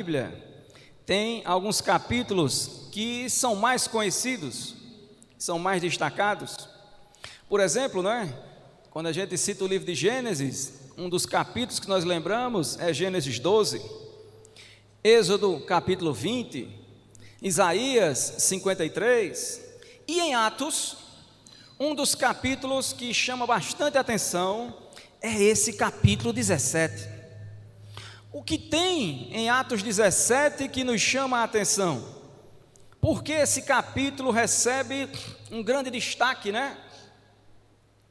Bíblia tem alguns capítulos que são mais conhecidos, são mais destacados. Por exemplo, quando a gente cita o livro de Gênesis, um dos capítulos que nós lembramos é Gênesis 12, Êxodo capítulo 20, Isaías 53, e em Atos, um dos capítulos que chama bastante atenção é esse capítulo 17. O que tem em Atos 17 que nos chama a atenção? Porque esse capítulo recebe um grande destaque,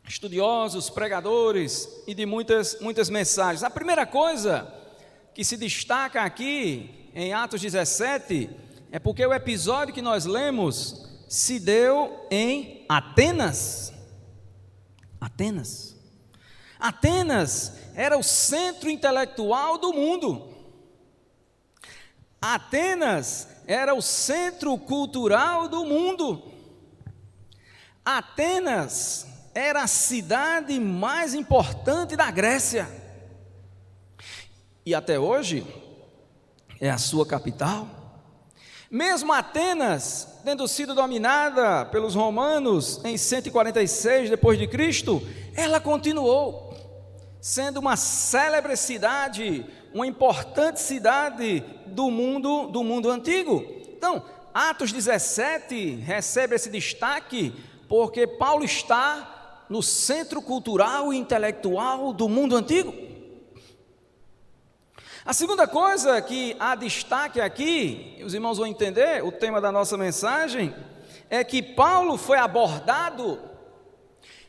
Estudiosos, pregadores e de muitas mensagens. A primeira coisa que se destaca aqui em Atos 17 é porque o episódio que nós lemos se deu em Atenas. Atenas era o centro intelectual do mundo. Atenas era o centro cultural do mundo. Atenas era a cidade mais importante da Grécia. E até hoje é a sua capital. Mesmo Atenas, tendo sido dominada pelos romanos em 146 depois de Cristo, ela continuou sendo uma célebre cidade, uma importante cidade do mundo antigo. Então, Atos 17 recebe esse destaque porque Paulo está no centro cultural e intelectual do mundo antigo. A segunda coisa que há destaque aqui, os irmãos vão entender o tema da nossa mensagem, é que Paulo foi abordado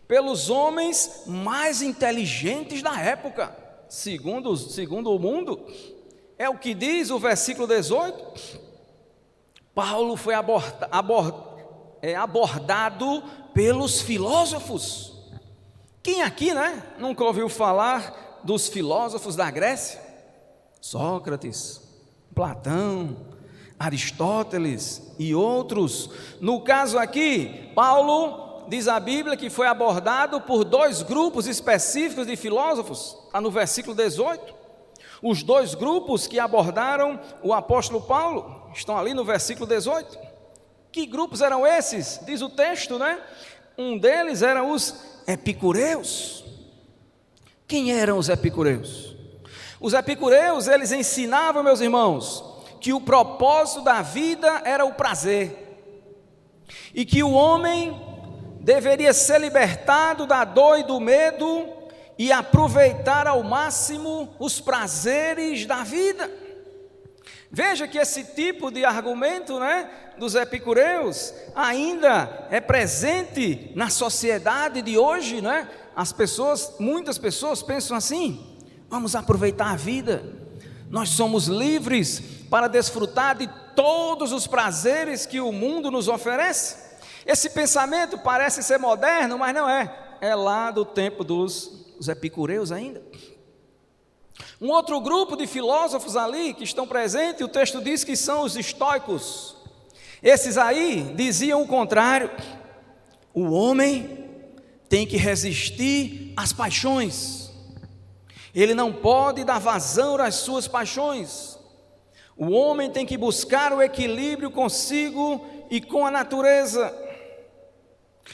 pelos homens mais inteligentes da época, segundo o mundo. É o que diz o versículo 18. Paulo foi abordado pelos filósofos. Quem aqui, nunca ouviu falar dos filósofos da Grécia? Sócrates, Platão, Aristóteles e outros. No caso aqui, Paulo, diz a Bíblia que foi abordado por dois grupos específicos de filósofos, está no versículo 18. Os dois grupos que abordaram o apóstolo Paulo estão ali no versículo 18. Que grupos eram esses? Diz o texto, Um deles eram os epicureus. Quem eram os epicureus? Os epicureus, eles ensinavam, meus irmãos, que o propósito da vida era o prazer, e que o homem deveria ser libertado da dor e do medo e aproveitar ao máximo os prazeres da vida. Veja que esse tipo de argumento, dos epicureus ainda é presente na sociedade de hoje, muitas pessoas pensam assim: vamos aproveitar a vida, nós somos livres para desfrutar de todos os prazeres que o mundo nos oferece. Esse pensamento parece ser moderno, mas não é lá do tempo dos epicureus ainda. Um outro grupo de filósofos ali que estão presentes, o texto diz que são os estoicos. Esses aí diziam o contrário: o homem tem que resistir às paixões, ele não pode dar vazão às suas paixões, o homem tem que buscar o equilíbrio consigo e com a natureza.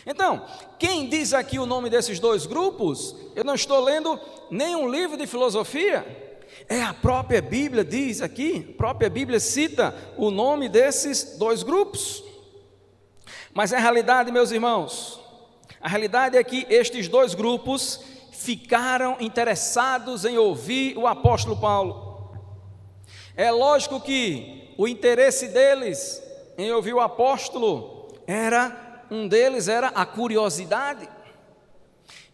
Então, quem diz aqui o nome desses dois grupos? Eu não estou lendo nenhum livro de filosofia, é a própria Bíblia, diz aqui, a própria Bíblia cita o nome desses dois grupos. Mas a realidade, meus irmãos, a realidade é que estes dois grupos ficaram interessados em ouvir o apóstolo Paulo. É lógico que o interesse deles em ouvir o apóstolo um deles era a curiosidade,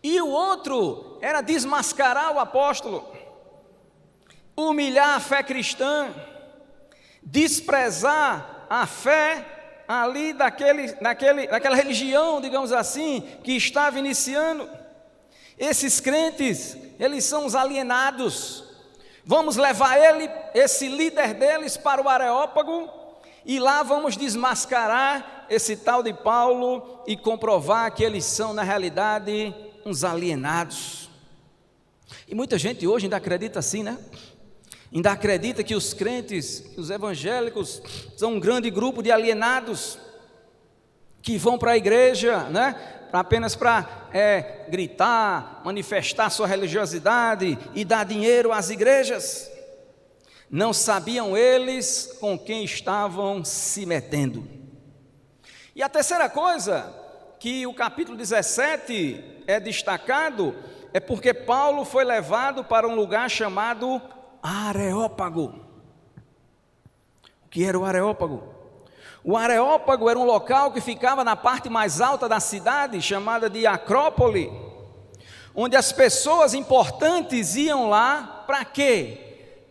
e o outro era desmascarar o apóstolo, humilhar a fé cristã, desprezar a fé ali daquela religião, digamos assim, que estava iniciando. Esses crentes, eles são os alienados. Vamos levar esse líder deles para o Areópago, e lá vamos desmascarar esse tal de Paulo e comprovar que eles são, na realidade, uns alienados. E muita gente hoje ainda acredita assim, Ainda acredita que os crentes, os evangélicos, são um grande grupo de alienados que vão para a igreja, apenas para gritar, manifestar sua religiosidade e dar dinheiro às igrejas. Não sabiam eles com quem estavam se metendo. E a terceira coisa que o capítulo 17 é destacado é porque Paulo foi levado para um lugar chamado Areópago. O que era o Areópago? O Areópago era um local que ficava na parte mais alta da cidade, chamada de Acrópole, onde as pessoas importantes iam lá para quê?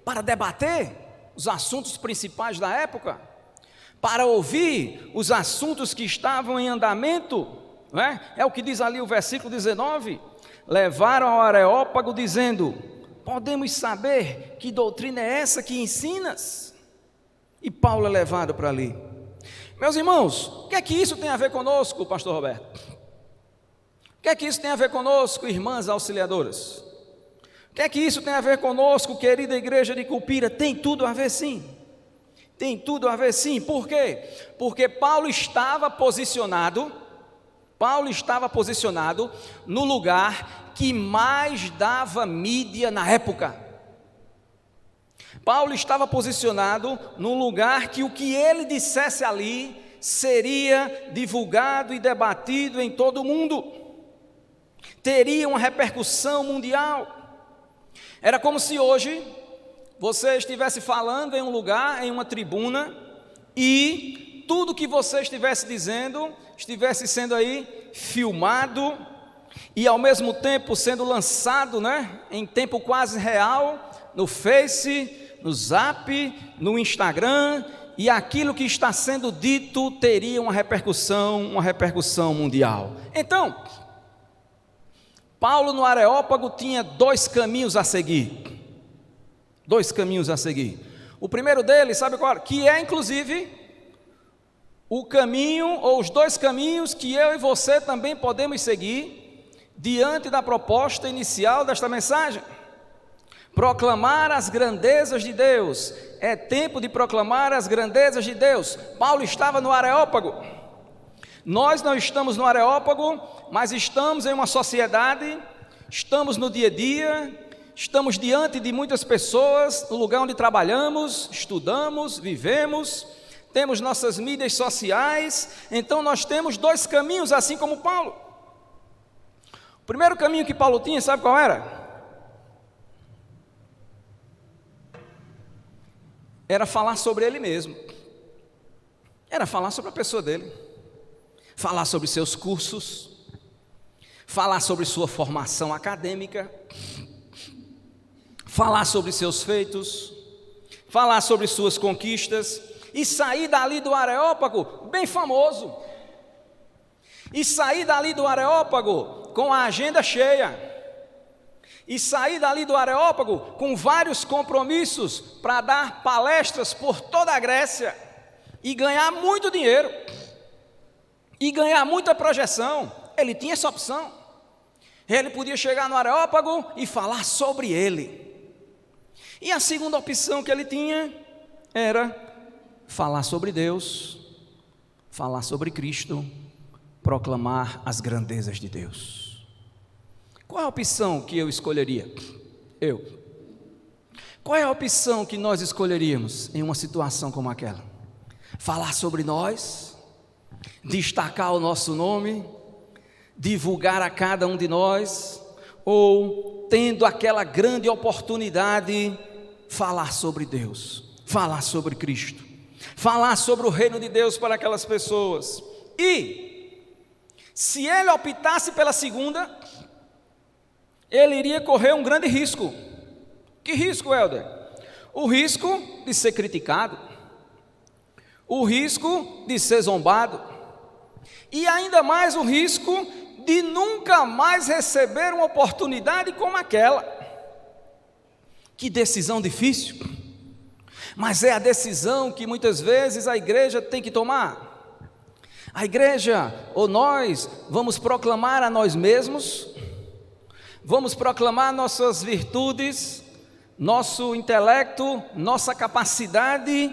Para debater os assuntos principais da época, para ouvir os assuntos que estavam em andamento, É o que diz ali o versículo 19, levaram ao Areópago dizendo: podemos saber que doutrina é essa que ensinas? E Paulo é levado para ali. Meus irmãos, o que é que isso tem a ver conosco, pastor Roberto? O que é que isso tem a ver conosco, irmãs auxiliadoras? O que é que isso tem a ver conosco, querida igreja de Cupira? Tem tudo a ver sim. Tem tudo a ver sim. Por quê? Porque Paulo estava posicionado no lugar que mais dava mídia na época. Paulo estava posicionado no lugar que o que ele dissesse ali seria divulgado e debatido em todo o mundo, teria uma repercussão mundial. Era como se hoje você estivesse falando em um lugar, em uma tribuna, e tudo que você estivesse dizendo estivesse sendo aí filmado e ao mesmo tempo sendo lançado, em tempo quase real, no Face, no Zap, no Instagram, e aquilo que está sendo dito teria uma repercussão mundial. Então, Paulo no Areópago tinha dois caminhos a seguir. O primeiro deles, sabe qual? Que é inclusive o caminho, ou os dois caminhos que eu e você também podemos seguir diante da proposta inicial desta mensagem. Proclamar as grandezas de Deus. É tempo de proclamar as grandezas de Deus. Paulo estava no Areópago. Nós não estamos no Areópago, mas estamos em uma sociedade, estamos no dia a dia, estamos diante de muitas pessoas, no lugar onde trabalhamos, estudamos, vivemos, temos nossas mídias sociais. Então nós temos dois caminhos, assim como Paulo. O primeiro caminho que Paulo tinha, sabe qual era? Era falar sobre ele mesmo, era falar sobre a pessoa dele, falar sobre seus cursos, falar sobre sua formação acadêmica, falar sobre seus feitos, falar sobre suas conquistas, e sair dali do Areópago bem famoso, e sair dali do Areópago com a agenda cheia, e sair dali do Areópago com vários compromissos para dar palestras por toda a Grécia e ganhar muito dinheiro e ganhar muita projeção. Ele tinha essa opção. Ele podia chegar no Areópago e falar sobre ele. E a segunda opção que ele tinha era falar sobre Deus, falar sobre Cristo, proclamar as grandezas de Deus. Qual é a opção que eu escolheria? Qual é a opção que nós escolheríamos em uma situação como aquela? Falar sobre nós, destacar o nosso nome, divulgar a cada um de nós, ou, tendo aquela grande oportunidade, falar sobre Deus, falar sobre Cristo, falar sobre o reino de Deus para aquelas pessoas? E, se ele optasse pela segunda, ele iria correr um grande risco. Que risco, Helder? O risco de ser criticado, o risco de ser zombado, e ainda mais o risco de nunca mais receber uma oportunidade como aquela. Que decisão difícil, mas é a decisão que muitas vezes a igreja tem que tomar. A igreja, ou nós, vamos proclamar a nós mesmos, vamos proclamar nossas virtudes, nosso intelecto, nossa capacidade,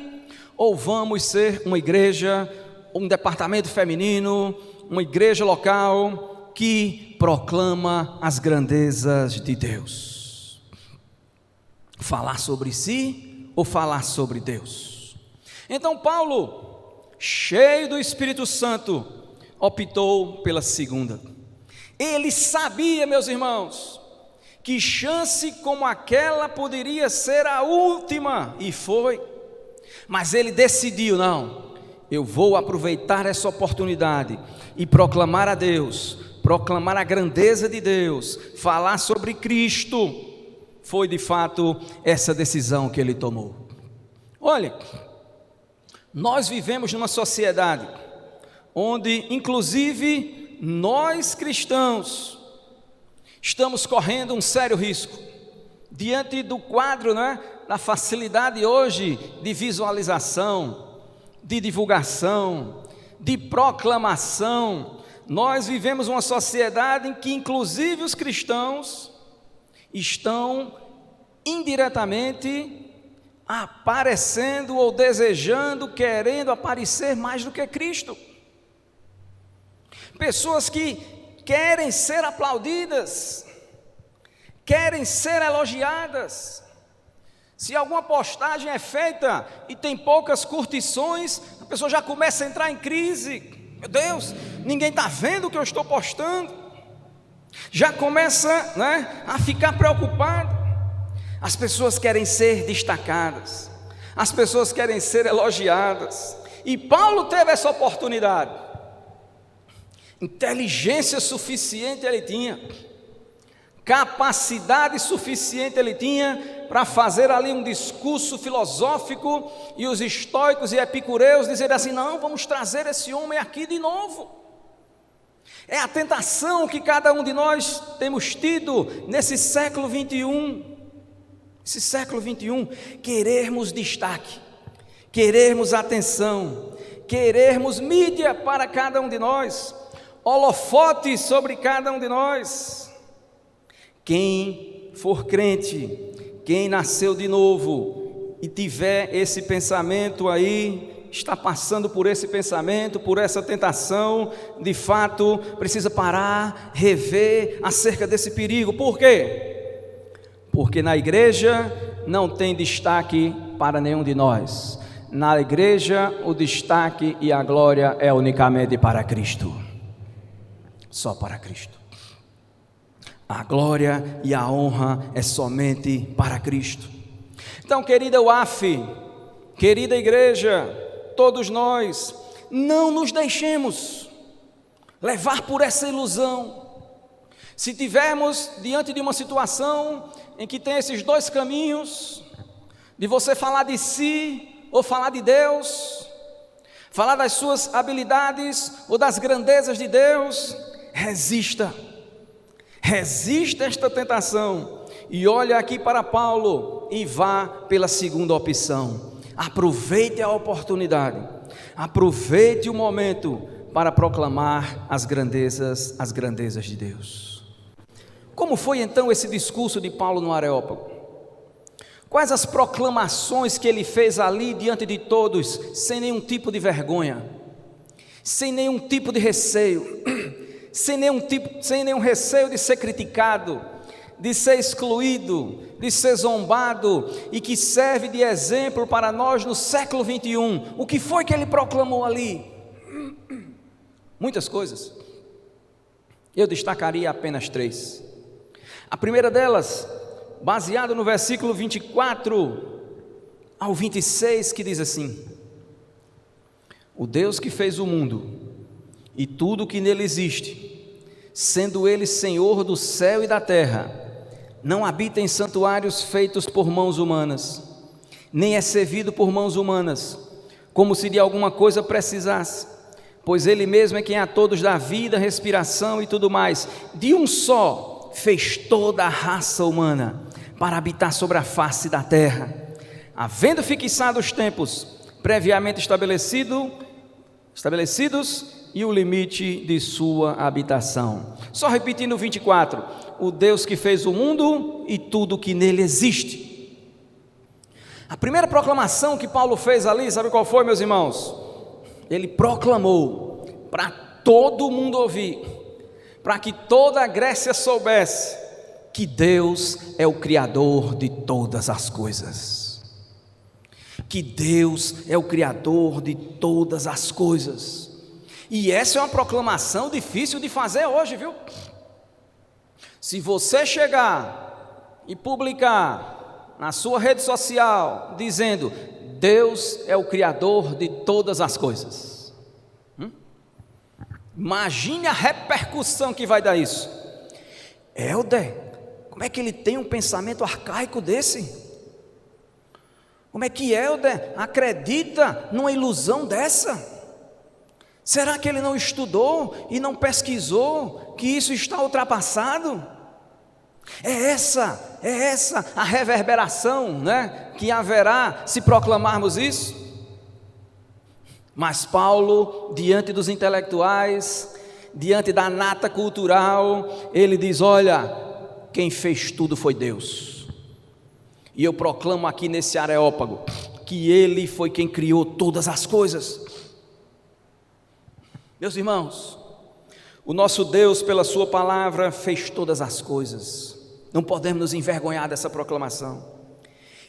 ou vamos ser uma igreja, um departamento feminino, uma igreja local que proclama as grandezas de Deus? Falar sobre si ou falar sobre Deus? Então Paulo, cheio do Espírito Santo, optou pela segunda. Ele sabia, meus irmãos, que chance como aquela poderia ser a última, e foi. Mas ele decidiu: não, eu vou aproveitar essa oportunidade e proclamar a Deus, proclamar a grandeza de Deus, falar sobre Cristo. Foi de fato essa decisão que ele tomou. Olha, nós vivemos numa sociedade onde, inclusive, nós cristãos estamos correndo um sério risco, diante do quadro, da facilidade hoje de visualização, de divulgação, de proclamação. Nós vivemos uma sociedade em que, inclusive, os cristãos estão indiretamente aparecendo ou desejando, querendo aparecer mais do que Cristo. Pessoas que querem ser aplaudidas, querem ser elogiadas. Se alguma postagem é feita e tem poucas curtições, a pessoa já começa a entrar em crise. Meu Deus, ninguém está vendo o que eu estou postando. Já começa, a ficar preocupado. As pessoas querem ser destacadas, as pessoas querem ser elogiadas. E Paulo teve essa oportunidade. Inteligência suficiente ele tinha, capacidade suficiente ele tinha para fazer ali um discurso filosófico, e os estoicos e epicureus dizerem assim: não, vamos trazer esse homem aqui de novo. É a tentação que cada um de nós temos tido nesse século 21, querermos destaque, querermos atenção, querermos mídia para cada um de nós, holofote sobre cada um de nós. Quem for crente, quem nasceu de novo e tiver esse pensamento aí, está passando por esse pensamento, por essa tentação, de fato precisa parar, rever acerca desse perigo. Por quê? Porque na igreja não tem destaque para nenhum de nós. Na igreja o destaque e a glória é unicamente para Cristo. Só para Cristo. A glória e a honra é somente para Cristo. Então, querida UAF, querida igreja, todos nós, não nos deixemos levar por essa ilusão. Se tivermos diante de uma situação em que tem esses dois caminhos, de você falar de si ou falar de Deus, falar das suas habilidades ou das grandezas de Deus, resista esta tentação e olha aqui para Paulo e vá pela segunda opção. Aproveite a oportunidade, aproveite o momento para proclamar as grandezas de Deus. Como foi então esse discurso de Paulo no Areópago? Quais as proclamações que ele fez ali diante de todos, sem nenhum tipo de vergonha, sem nenhum tipo de receio, sem nenhum receio de ser criticado, de ser excluído, de ser zombado, e que serve de exemplo para nós no século 21. O que foi que ele proclamou ali? Muitas coisas. Eu destacaria apenas 3. A primeira delas, baseada no versículo 24 ao 26, que diz assim: o Deus que fez o mundo e tudo que nele existe, sendo ele Senhor do céu e da terra, não habita em santuários feitos por mãos humanas, nem é servido por mãos humanas, como se de alguma coisa precisasse, pois ele mesmo é quem a todos dá vida, respiração e tudo mais. De um só fez toda a raça humana para habitar sobre a face da terra, havendo fixado os tempos previamente estabelecidos e o limite de sua habitação. Só repetindo o 24: o Deus que fez o mundo e tudo que nele existe. A primeira proclamação que Paulo fez ali, sabe qual foi, meus irmãos? Ele proclamou para todo mundo ouvir, para que toda a Grécia soubesse que Deus é o Criador de todas as coisas. Que Deus é o Criador de todas as coisas. E essa é uma proclamação difícil de fazer hoje, viu? Se você chegar e publicar na sua rede social dizendo: Deus é o Criador de todas as coisas, imagine a repercussão que vai dar isso. Helder, como é que ele tem um pensamento arcaico desse? Como é que Helder acredita numa ilusão dessa? Será que ele não estudou e não pesquisou que isso está ultrapassado? É essa a reverberação, né, que haverá se proclamarmos isso. Mas Paulo, diante dos intelectuais, diante da nata cultural, ele diz: olha, quem fez tudo foi Deus. E eu proclamo aqui nesse Areópago que Ele foi quem criou todas as coisas. Meus irmãos, o nosso Deus, pela sua palavra, fez todas as coisas. Não podemos nos envergonhar dessa proclamação.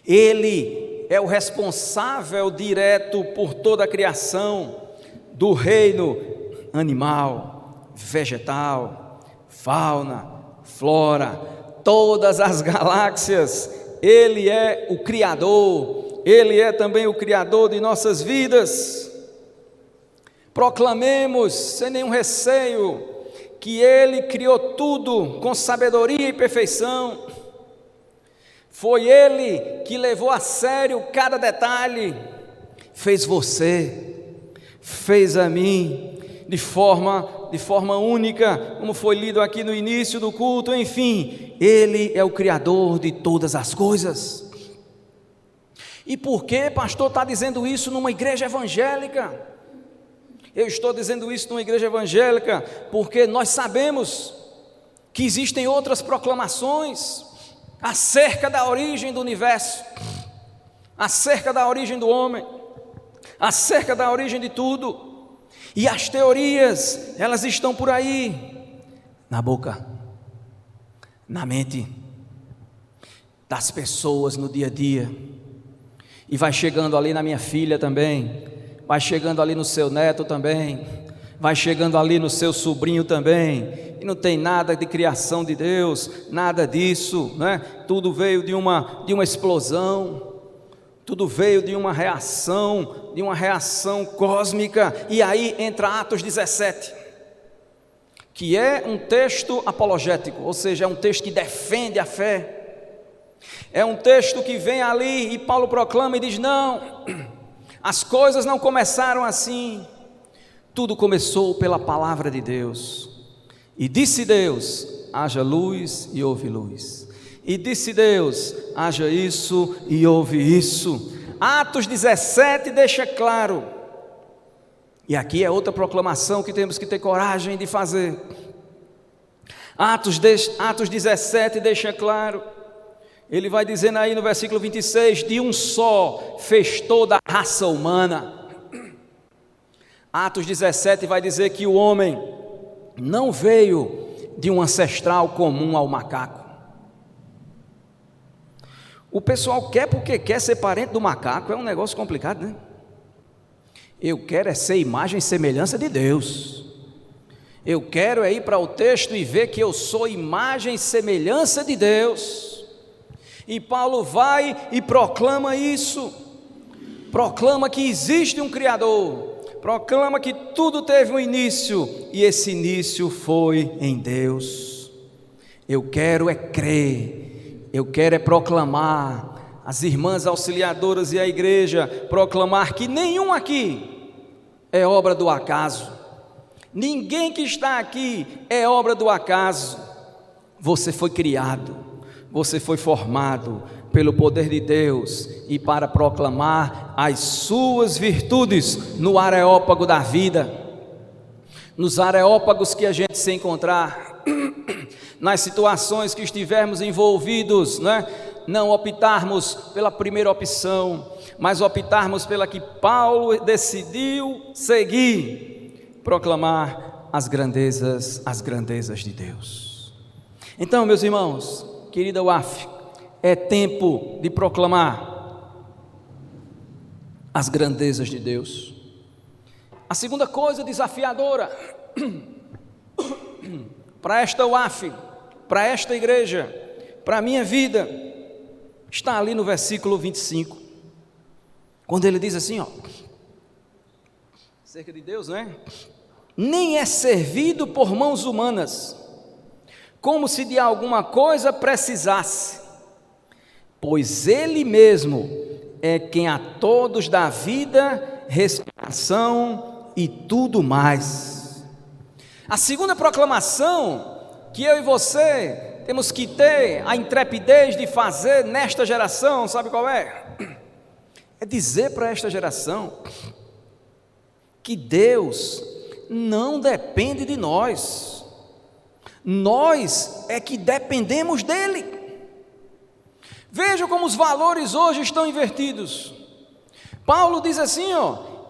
Ele é o responsável direto por toda a criação do reino animal, vegetal, fauna, flora, todas as galáxias. Ele é o Criador, Ele é também o Criador de nossas vidas. Proclamemos sem nenhum receio que Ele criou tudo com sabedoria e perfeição. Foi Ele que levou a sério cada detalhe, fez você, fez a mim, de forma única, como foi lido aqui no início do culto. Enfim, Ele é o Criador de todas as coisas. E por que, pastor, está dizendo isso numa igreja evangélica? Eu estou dizendo isso numa igreja evangélica porque nós sabemos que existem outras proclamações acerca da origem do universo, acerca da origem do homem, acerca da origem de tudo. E as teorias, elas estão por aí, na boca, na mente das pessoas no dia a dia, e vai chegando ali na minha filha também, vai chegando ali no seu neto também, vai chegando ali no seu sobrinho também, e não tem nada de criação de Deus, nada disso, né? Tudo veio de uma explosão, tudo veio de uma reação cósmica. E aí entra Atos 17, que é um texto apologético, ou seja, é um texto que defende a fé, é um texto que vem ali e Paulo proclama e diz: não, as coisas não começaram assim, tudo começou pela palavra de Deus. E disse Deus: haja luz, e houve luz. E disse Deus: haja isso, e houve isso. Atos 17 deixa claro, e aqui é outra proclamação que temos que ter coragem de fazer. Atos 17 deixa claro, ele vai dizendo aí no versículo 26, de um só fez toda a raça humana. Atos 17 vai dizer que o homem não veio de um ancestral comum ao macaco. O pessoal quer porque quer ser parente do macaco, é um negócio complicado, né? Eu quero é ser imagem e semelhança de Deus. Eu quero é ir para o texto e ver que eu sou imagem e semelhança de Deus. E Paulo vai e proclama isso, proclama que existe um Criador, proclama que tudo teve um início, e esse início foi em Deus. Eu quero é crer, eu quero é proclamar, as irmãs auxiliadoras e a igreja, proclamar que nenhum aqui é obra do acaso, ninguém que está aqui é obra do acaso. Você foi criado, você foi formado pelo poder de Deus e para proclamar as suas virtudes no areópago da vida, nos areópagos que a gente se encontrar, nas situações que estivermos envolvidos, né? não optarmos pela primeira opção, mas optarmos pela que Paulo decidiu seguir, proclamar as grandezas de Deus. Então, meus irmãos, querida UAF, é tempo de proclamar as grandezas de Deus. A segunda coisa desafiadora para esta UAF, para esta igreja, para a minha vida, está ali no versículo 25, quando ele diz assim, acerca de Deus, né? Nem é servido por mãos humanas, como se de alguma coisa precisasse, pois Ele mesmo é quem a todos dá vida, respiração e tudo mais. A segunda proclamação que eu e você temos que ter a intrepidez de fazer nesta geração, sabe qual é? É dizer para esta geração que Deus não depende de nós, nós é que dependemos dEle. Veja como os valores hoje estão invertidos. Paulo diz assim,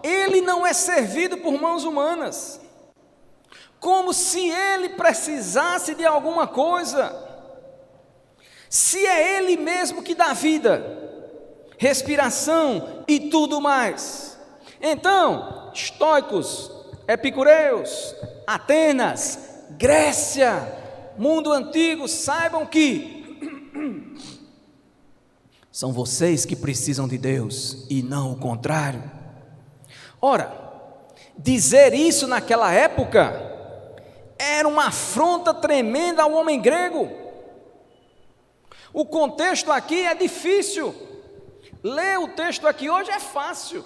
Ele não é servido por mãos humanas, como se Ele precisasse de alguma coisa, se é Ele mesmo que dá vida, respiração e tudo mais. Então, estoicos, epicureus, Atenas, Grécia, mundo antigo, saibam que são vocês que precisam de Deus e não o contrário. Ora, dizer isso naquela época era uma afronta tremenda ao homem grego. O contexto aqui é difícil. Ler o texto aqui hoje é fácil.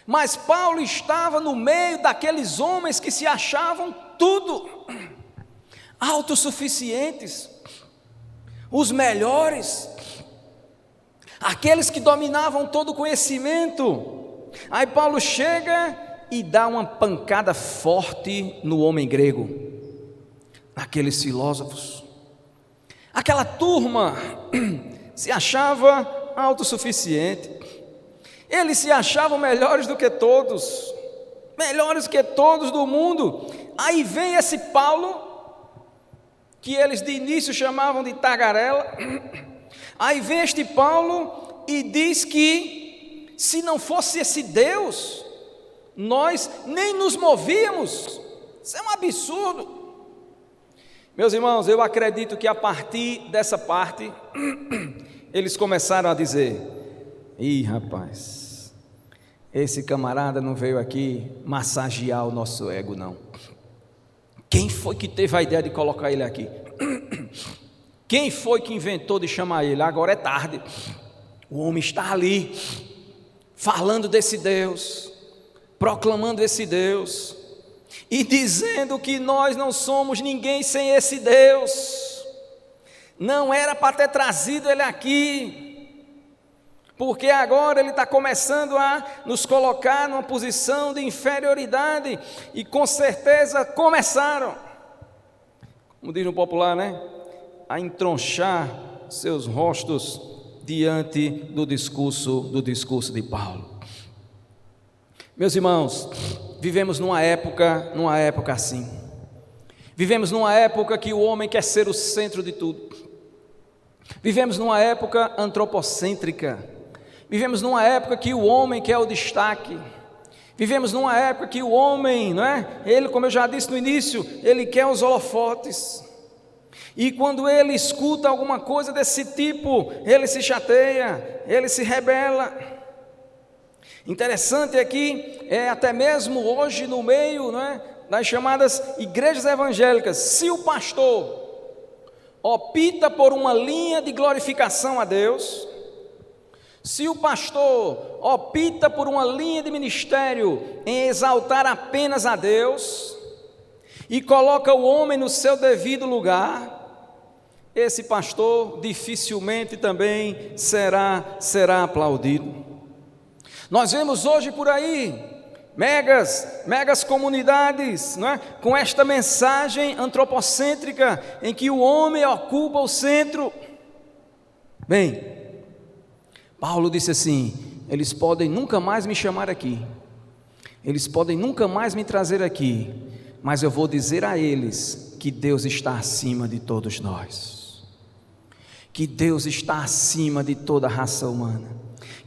Mas Paulo estava no meio daqueles homens que se achavam tudo, autossuficientes, os melhores, aqueles que dominavam todo o conhecimento. Aí Paulo chega e dá uma pancada forte no homem grego, naqueles filósofos. Aquela turma se achava autossuficiente, eles se achavam melhores do que todos, melhores que todos do mundo. Aí vem esse Paulo, que eles de início chamavam de tagarela. Aí vem este Paulo e diz que se não fosse esse Deus, nós nem nos movíamos. Isso é um absurdo. Meus irmãos, eu acredito que a partir dessa parte, eles começaram a dizer: ih, rapaz, esse camarada não veio aqui massagear o nosso ego, não. Quem foi que teve a ideia de colocar ele aqui? Quem foi que inventou de chamar ele? Agora é tarde. O homem está ali, falando desse Deus, proclamando esse Deus, e dizendo que nós não somos ninguém sem esse Deus. Não era para ter trazido ele aqui, porque agora ele está começando a nos colocar numa posição de inferioridade, e com certeza começaram, como diz no popular, né, a entronchar seus rostos diante do discurso de Paulo. Meus irmãos, vivemos numa época assim. Vivemos numa época que o homem quer ser o centro de tudo. Vivemos numa época antropocêntrica. Vivemos numa época que o homem quer o destaque. Vivemos numa época que o homem, não é? Ele, como eu já disse no início, ele quer os holofotes. E quando ele escuta alguma coisa desse tipo, ele se chateia, ele se rebela. Interessante aqui, até mesmo hoje no meio, não é, das chamadas igrejas evangélicas, se o pastor opta por uma linha de glorificação a Deus, se o pastor opta por uma linha de ministério em exaltar apenas a Deus e coloca o homem no seu devido lugar, esse pastor dificilmente também será aplaudido. Nós vemos hoje por aí megas comunidades, não é? Com esta mensagem antropocêntrica em que o homem ocupa o centro. Bem, Paulo disse assim: eles podem nunca mais me chamar aqui, eles podem nunca mais me trazer aqui, mas eu vou dizer a eles que Deus está acima de todos nós, que Deus está acima de toda a raça humana,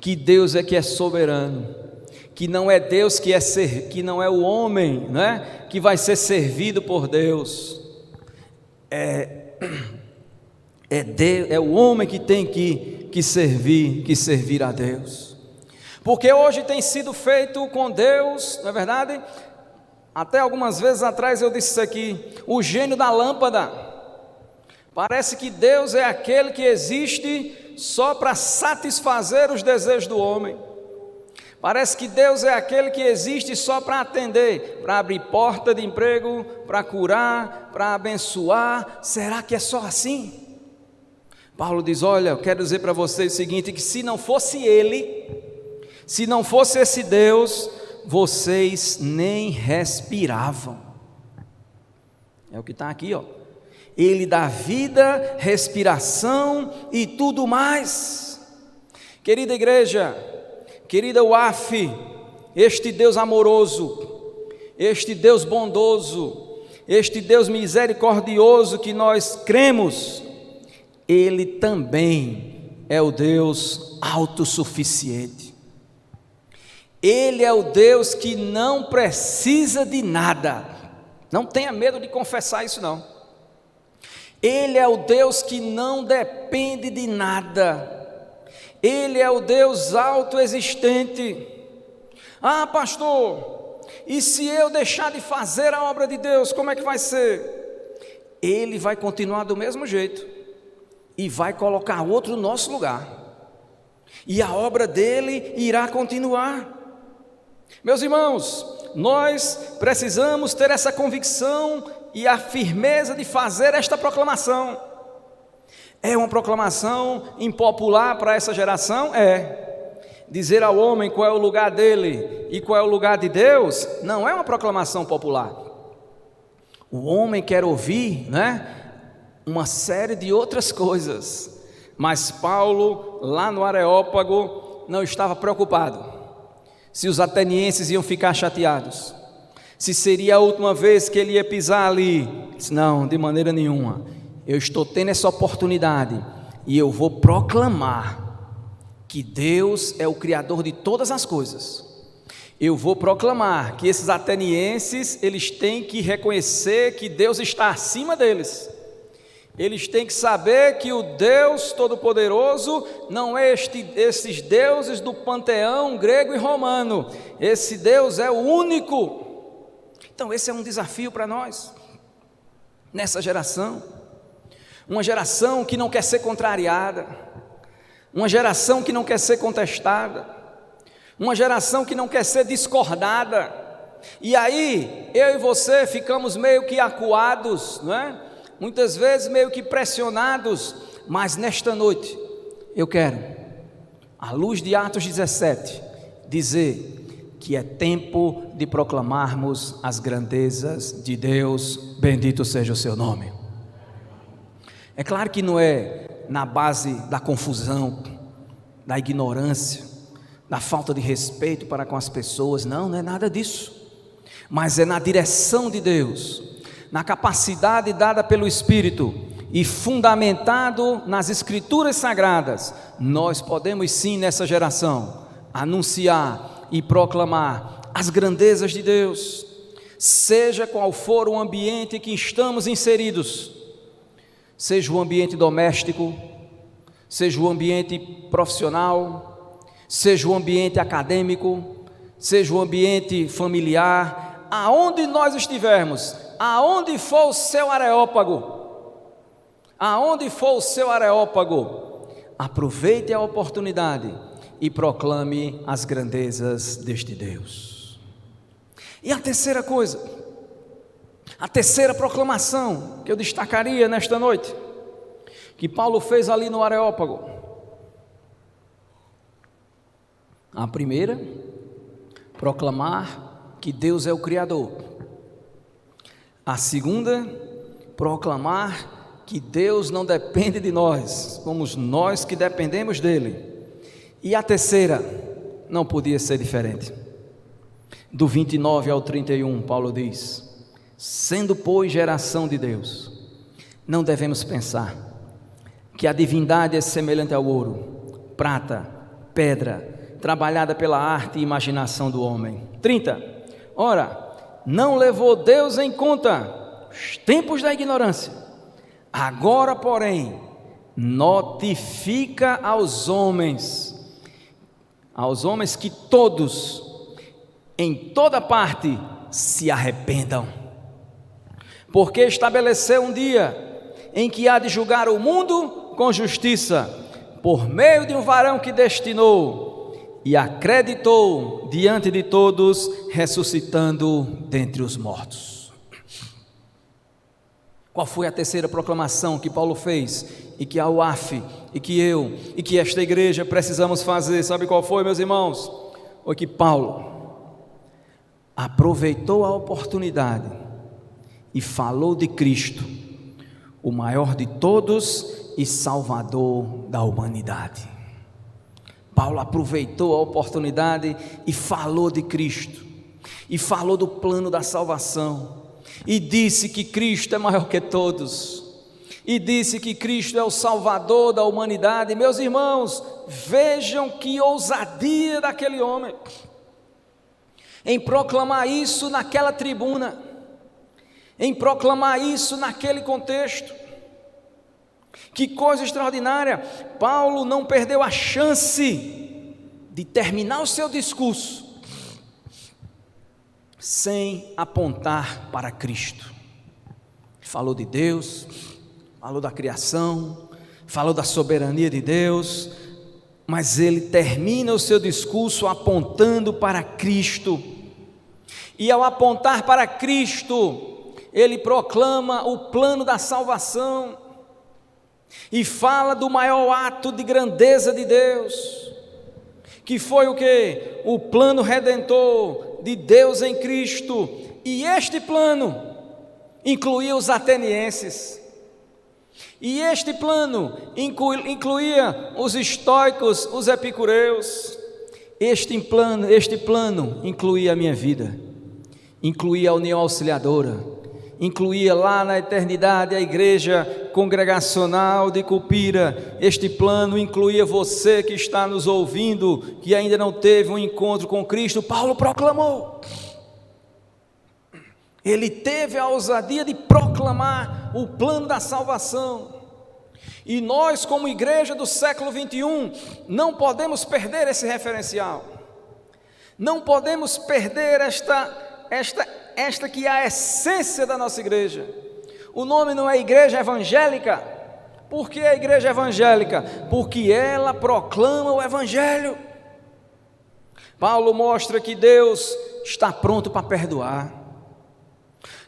que Deus é que é soberano, que não é Deus que não é o homem, né, que vai ser servido por Deus, é o homem que tem que servir a Deus, porque hoje tem sido feito com Deus, não é verdade? Até algumas vezes atrás eu disse isso aqui, o gênio da lâmpada. Parece que Deus é aquele que existe só para satisfazer os desejos do homem. Parece que Deus é aquele que existe só para atender, para abrir porta de emprego, para curar, para abençoar. Será que é só assim? Paulo diz: olha, eu quero dizer para vocês o seguinte, que se não fosse Ele, se não fosse esse Deus, vocês nem respiravam. É o que está aqui, ó. Ele dá vida, respiração e tudo mais. Querida igreja, querida UAF, este Deus amoroso, este Deus bondoso, este Deus misericordioso que nós cremos, Ele também é o Deus autossuficiente. Ele é o Deus que não precisa de nada. Não tenha medo de confessar isso não. Ele é o Deus que não depende de nada. Ele é o Deus autoexistente. Ah, pastor, e se eu deixar de fazer a obra de Deus, como é que vai ser? Ele vai continuar do mesmo jeito e vai colocar outro no nosso lugar, e a obra dele irá continuar. Meus irmãos, nós precisamos ter essa convicção e a firmeza de fazer esta proclamação. É uma proclamação impopular para essa geração? É. Dizer ao homem qual é o lugar dele e qual é o lugar de Deus, não é uma proclamação popular. O homem quer ouvir, né, uma série de outras coisas, mas Paulo, lá no Areópago, não estava preocupado se os atenienses iam ficar chateados, se seria a última vez que ele ia pisar ali. Disse: não, de maneira nenhuma, eu estou tendo essa oportunidade e eu vou proclamar que Deus é o Criador de todas as coisas. Eu vou proclamar que esses atenienses, eles têm que reconhecer que Deus está acima deles. Eles têm que saber que o Deus Todo-Poderoso não é esses deuses do panteão grego e romano. Esse Deus é o único. Então esse é um desafio para nós, nessa geração. Uma geração que não quer ser contrariada, uma geração que não quer ser contestada, uma geração que não quer ser discordada. E aí, eu e você ficamos meio que acuados, não é? Muitas vezes meio que pressionados, mas nesta noite eu quero, à luz de Atos 17, dizer que é tempo de proclamarmos as grandezas de Deus. Bendito seja o seu nome. É claro que não é na base da confusão, da ignorância, da falta de respeito para com as pessoas, não é nada disso, mas é na direção de Deus, na capacidade dada pelo Espírito e fundamentado nas Escrituras Sagradas. Nós podemos sim, nessa geração, anunciar e proclamar as grandezas de Deus, seja qual for o ambiente que estamos inseridos, seja o ambiente doméstico, seja o ambiente profissional, seja o ambiente acadêmico, seja o ambiente familiar, aonde nós estivermos, aonde for o seu Areópago, aproveite a oportunidade e proclame as grandezas deste Deus. E a terceira coisa, a terceira proclamação que eu destacaria nesta noite, que Paulo fez ali no Areópago. A primeira, proclamar que Deus é o Criador. A segunda, proclamar que Deus não depende de nós, somos nós que dependemos dele. E a terceira, não podia ser diferente. Do 29 ao 31, Paulo diz: sendo, pois, geração de Deus, não devemos pensar que a divindade é semelhante ao ouro, prata, pedra, trabalhada pela arte e imaginação do homem. 30. Ora, não levou Deus em conta os tempos da ignorância. Agora, porém, notifica aos homens que todos, em toda parte, se arrependam. Porque estabeleceu um dia em que há de julgar o mundo com justiça, por meio de um varão que destinou e acreditou diante de todos, ressuscitando dentre os mortos. Qual foi a terceira proclamação que Paulo fez, e que a UAF, e que eu, e que esta igreja precisamos fazer? Sabe qual foi, meus irmãos? Foi que Paulo aproveitou a oportunidade e falou de Cristo, o maior de todos e Salvador da humanidade. Paulo aproveitou a oportunidade e falou de Cristo, e falou do plano da salvação, e disse que Cristo é maior que todos, e disse que Cristo é o Salvador da humanidade. Meus irmãos, vejam que ousadia daquele homem, em proclamar isso naquela tribuna, em proclamar isso naquele contexto. Que coisa extraordinária! Paulo não perdeu a chance de terminar o seu discurso sem apontar para Cristo. Falou de Deus, falou da criação, falou da soberania de Deus, mas ele termina o seu discurso apontando para Cristo. E ao apontar para Cristo, ele proclama o plano da salvação e fala do maior ato de grandeza de Deus, que foi o quê? O plano redentor de Deus em Cristo. E este plano incluía os atenienses, e este plano incluía os estoicos, os epicureus. Este plano incluía a minha vida, incluía a União Auxiliadora, incluía lá na eternidade a igreja congregacional de Cupira. Este plano incluía você que está nos ouvindo, que ainda não teve um encontro com Cristo. Paulo proclamou, ele teve a ousadia de proclamar o plano da salvação. E nós, como igreja do século 21, não podemos perder esse referencial, não podemos perder esta que é a essência da nossa igreja. O nome não é igreja evangélica. Por que a igreja evangélica? Porque ela proclama o evangelho. Paulo mostra que Deus está pronto para perdoar.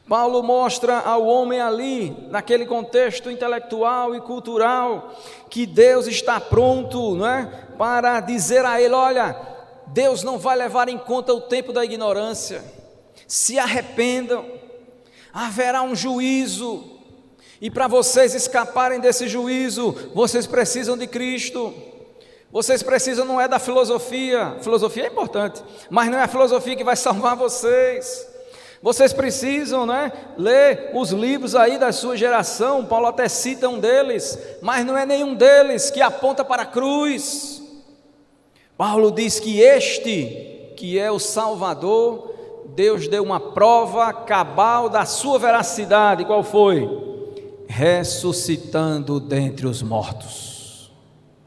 Paulo mostra ao homem ali, naquele contexto intelectual e cultural, que Deus está pronto, não é, para dizer a ele: olha, Deus não vai levar em conta o tempo da ignorância. Se arrependam, haverá um juízo, e para vocês escaparem desse juízo, vocês precisam de Cristo. Vocês precisam, não é da filosofia. Filosofia é importante, mas não é a filosofia que vai salvar vocês. Vocês precisam, né, ler os livros aí da sua geração. Paulo até cita um deles, mas não é nenhum deles que aponta para a cruz. Paulo diz que este, que é o Salvador, Deus deu uma prova cabal da sua veracidade. Qual foi? Ressuscitando dentre os mortos.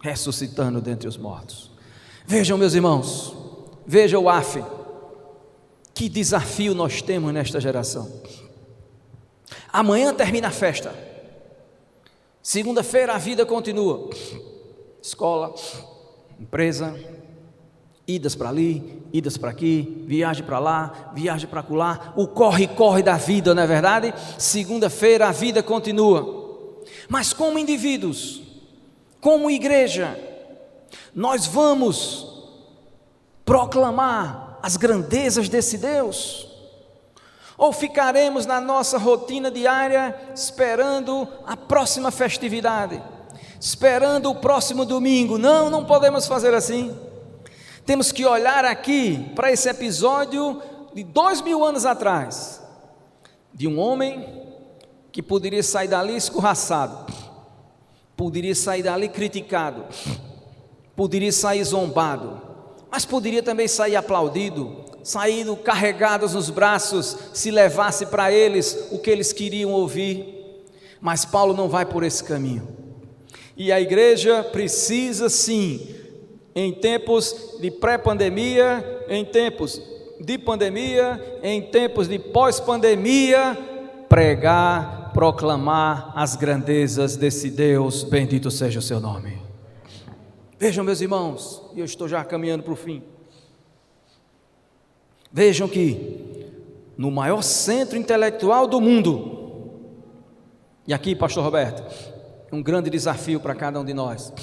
Ressuscitando dentre os mortos. Vejam, meus irmãos, veja o AF. Que desafio nós temos nesta geração. Amanhã termina a festa, segunda-feira a vida continua. Escola, empresa, idas para ali, idas para aqui, viagem para lá, viagem para acolá, o corre-corre da vida, não é verdade? Segunda-feira a vida continua. Mas como indivíduos, como igreja, nós vamos proclamar as grandezas desse Deus, Ou ficaremos na nossa rotina diária esperando a próxima festividade, esperando o próximo domingo? Não, não podemos fazer assim. Temos que olhar aqui para esse episódio de 2000 anos atrás, de um homem que poderia sair dali escorraçado, poderia sair dali criticado, poderia sair zombado, mas poderia também sair aplaudido, saindo carregados nos braços, se levasse para eles o que eles queriam ouvir. Mas Paulo não vai por esse caminho, e a igreja precisa sim, em tempos de pré-pandemia, em tempos de pandemia, em tempos de pós-pandemia, pregar, proclamar as grandezas desse Deus, bendito seja o seu nome. Vejam, meus irmãos, e eu estou já caminhando para o fim. Vejam que no maior centro intelectual do mundo, e aqui, pastor Roberto, um grande desafio para cada um de nós,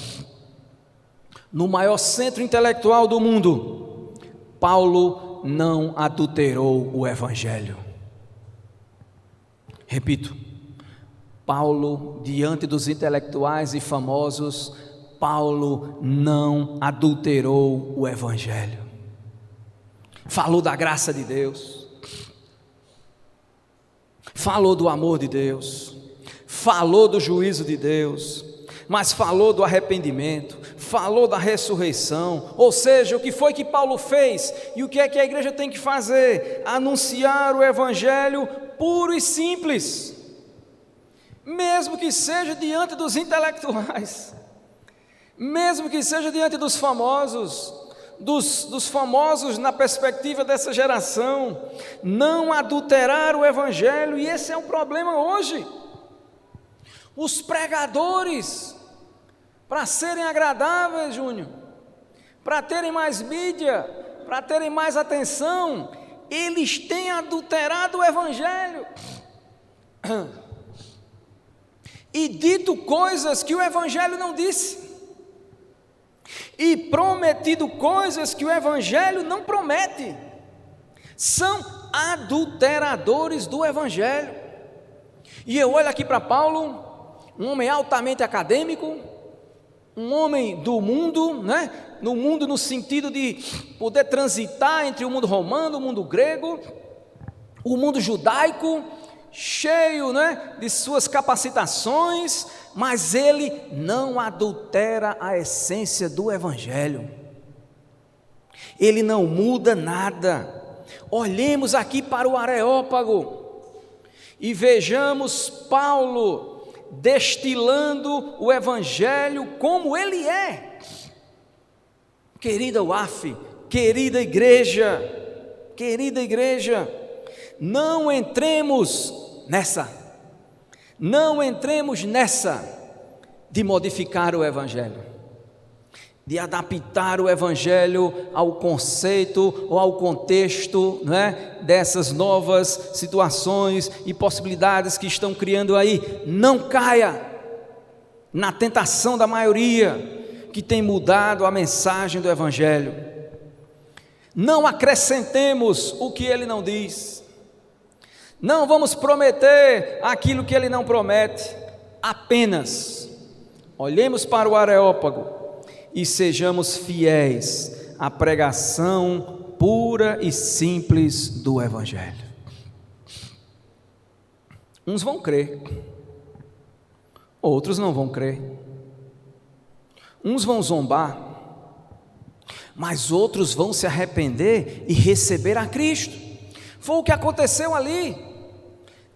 no maior centro intelectual do mundo, Paulo não adulterou o evangelho. Repito, Paulo, diante dos intelectuais e famosos, Paulo não adulterou o evangelho. Falou da graça de Deus, falou do amor de Deus, falou do juízo de Deus, mas falou do arrependimento, falou da ressurreição. Ou seja, o que foi que Paulo fez e o que é que a igreja tem que fazer? Anunciar o evangelho puro e simples, mesmo que seja diante dos intelectuais, mesmo que seja diante dos famosos, dos famosos na perspectiva dessa geração. Não adulterar o evangelho, e esse é o problema hoje. Os pregadores, para serem agradáveis, Júnior, para terem mais mídia, para terem mais atenção, eles têm adulterado o evangelho e dito coisas que o evangelho não disse, e prometido coisas que o evangelho não promete. São adulteradores do evangelho. E eu olho aqui para Paulo, um homem altamente acadêmico, um homem do mundo, né? No mundo no sentido de poder transitar entre o mundo romano, o mundo grego, o mundo judaico, cheio, né, de suas capacitações, mas ele não adultera a essência do evangelho. Ele não muda nada. Olhemos aqui para o Areópago e vejamos Paulo destilando o evangelho como ele é. Querida UAF, querida igreja, não entremos nessa de modificar o evangelho, de adaptar o evangelho ao conceito ou ao contexto, não é, dessas novas situações e possibilidades que estão criando aí. Não caia na tentação da maioria que tem mudado a mensagem do evangelho. Não acrescentemos o que ele não diz. Não vamos prometer aquilo que ele não promete. Apenas olhemos para o Areópago e sejamos fiéis à pregação pura e simples do evangelho. Uns vão crer, outros não vão crer. Uns vão zombar, mas outros vão se arrepender e receber a Cristo. Foi o que aconteceu ali.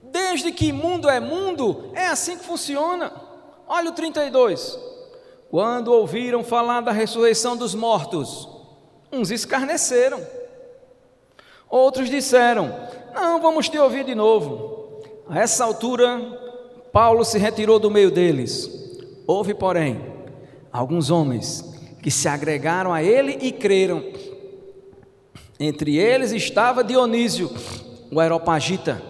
Desde que mundo, é assim que funciona. Olha o 32. Quando ouviram falar da ressurreição dos mortos, uns escarneceram, outros disseram: não, vamos te ouvir de novo. A essa altura, Paulo se retirou do meio deles. Houve, porém, alguns homens que se agregaram a ele e creram. Entre eles estava Dionísio, o Areopagita,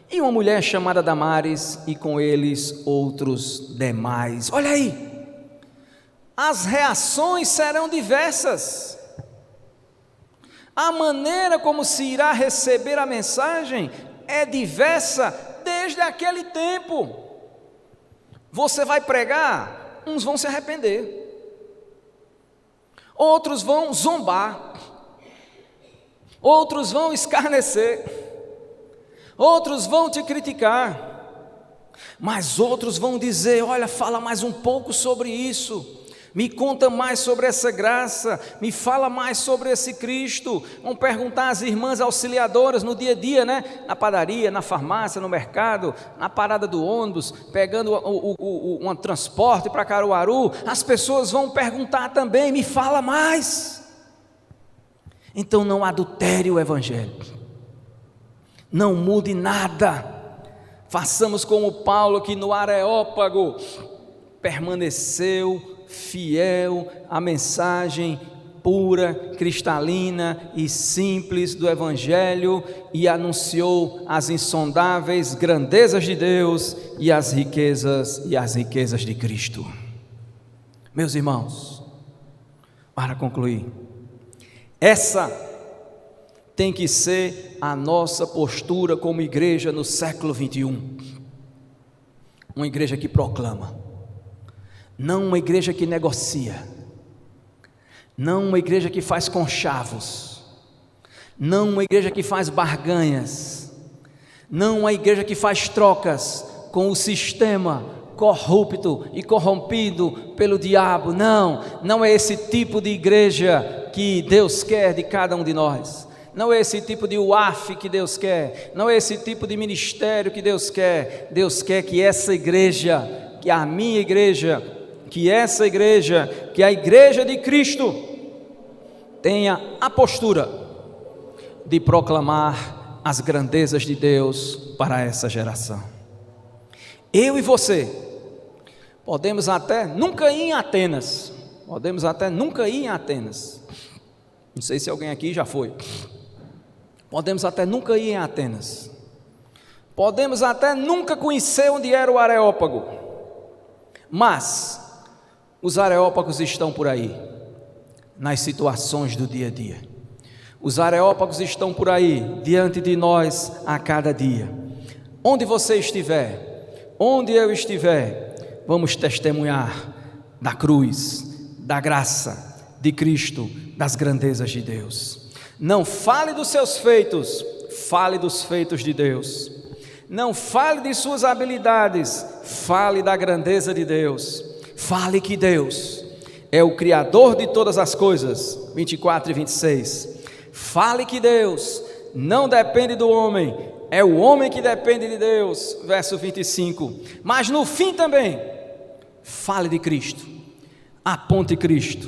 e uma mulher chamada Damares, e com eles outros demais. Olha aí, as reações serão diversas. A maneira como se irá receber a mensagem é diversa desde aquele tempo. Você vai pregar, uns vão se arrepender, outros vão zombar, outros vão escarnecer, outros vão te criticar, mas outros vão dizer: olha, fala mais um pouco sobre isso, me conta mais sobre essa graça, me fala mais sobre esse Cristo. Vão perguntar às irmãs auxiliadoras no dia a dia, né? Na padaria, na farmácia, no mercado, na parada do ônibus, pegando um transporte para Caruaru. As pessoas vão perguntar também: me fala mais. Então não adultere o Evangelho, não mude nada. Façamos como Paulo, que no Areópago permaneceu fiel à mensagem pura, cristalina e simples do Evangelho, e anunciou as insondáveis grandezas de Deus e as riquezas de Cristo. Meus irmãos, para concluir, essa tem que ser a nossa postura como igreja no século 21. Uma igreja que proclama, não uma igreja que negocia, não uma igreja que faz conchavos, não uma igreja que faz barganhas, não uma igreja que faz trocas com o sistema corrupto e corrompido pelo diabo. Não é esse tipo de igreja que Deus quer de cada um de nós. Não é esse tipo de UAF que Deus quer, não é esse tipo de ministério que Deus quer. Deus quer que essa igreja, que a minha igreja, que essa igreja, que a igreja de Cristo tenha a postura de proclamar as grandezas de Deus para essa geração. Eu e você podemos até nunca ir em Atenas, não sei se alguém aqui já foi. Podemos até nunca ir em Atenas, podemos até nunca conhecer onde era o Areópago, mas os areópagos estão por aí, nas situações do dia a dia. Os areópagos estão por aí, diante de nós a cada dia. Onde você estiver, onde eu estiver, vamos testemunhar da cruz, da graça de Cristo, das grandezas de Deus. Não fale dos seus feitos, fale dos feitos de Deus. Não fale de suas habilidades, fale da grandeza de Deus. Fale que Deus é o Criador de todas as coisas, 24 e 26. Fale que Deus não depende do homem, é o homem que depende de Deus, verso 25. Mas no fim também, fale de Cristo, aponte Cristo,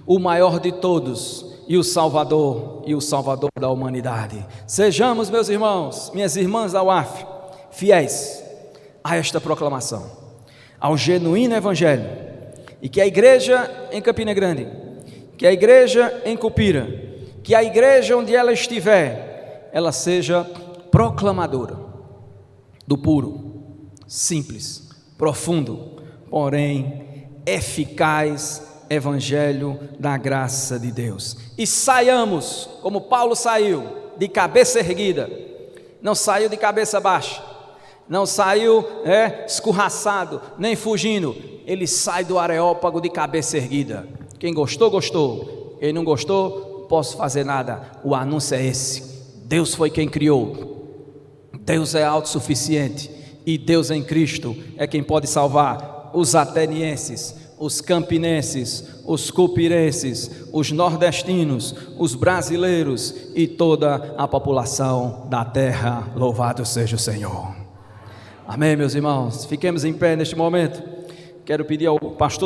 o maior de todos e o Salvador da humanidade. Sejamos, meus irmãos, minhas irmãs da UAF, fiéis a esta proclamação, ao genuíno Evangelho, e que a igreja em Campina Grande, que a igreja em Cupira, que a igreja onde ela estiver, ela seja proclamadora do puro, simples, profundo, porém eficaz Evangelho da graça de Deus. E saiamos, como Paulo saiu, de cabeça erguida, não saiu de cabeça baixa, não saiu escorraçado, nem fugindo. Ele sai do Areópago de cabeça erguida. Quem gostou, gostou. Quem não gostou, não posso fazer nada. O anúncio é esse: Deus foi quem criou, Deus é autossuficiente, e Deus em Cristo é quem pode salvar os atenienses, os campinenses, os cupirenses, os nordestinos, os brasileiros e toda a população da terra. Louvado seja o Senhor. Amém, meus irmãos. Fiquemos em pé neste momento. Quero pedir ao pastor